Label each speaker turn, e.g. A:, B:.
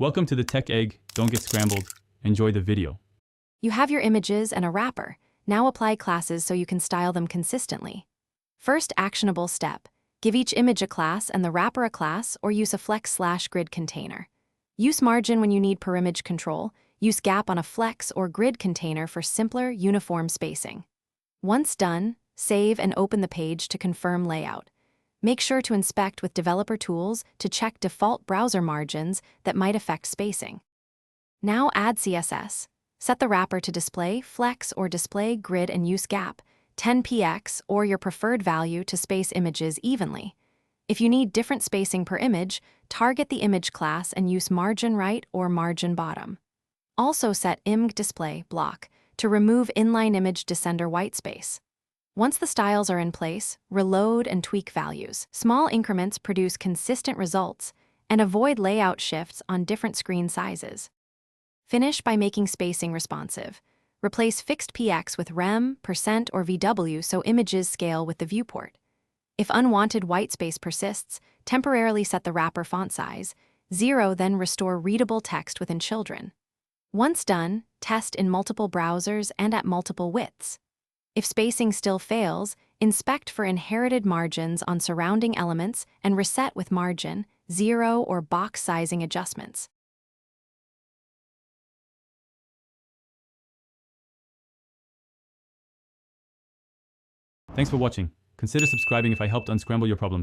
A: Welcome to the Tech Egg. Don't get scrambled. Enjoy the video.
B: You have your images and a wrapper. Now apply classes so you can style them consistently. First actionable step. Give each image a class and the wrapper a class, or use a flex/grid container. Use margin when you need per image control. Use gap on a flex or grid container for simpler, uniform spacing. Once done, save and open the page to confirm layout. Make sure to inspect with developer tools to check default browser margins that might affect spacing. Now add CSS. Set the wrapper to display, flex, or display grid and use gap, 10px, or your preferred value to space images evenly. If you need different spacing per image, target the image class and use margin right or margin bottom. Also set img display block to remove inline image descender whitespace. Once the styles are in place, reload and tweak values. Small increments produce consistent results, and avoid layout shifts on different screen sizes. Finish by making spacing responsive. Replace fixed px with rem, %, or VW so images scale with the viewport. If unwanted whitespace persists, temporarily set the wrapper font size. 0, then restore readable text within children. Once done, test in multiple browsers and at multiple widths. If spacing still fails, inspect for inherited margins on surrounding elements and reset with margin, 0, or box sizing adjustments.
A: Thanks for watching. Consider subscribing if I helped unscramble your problems.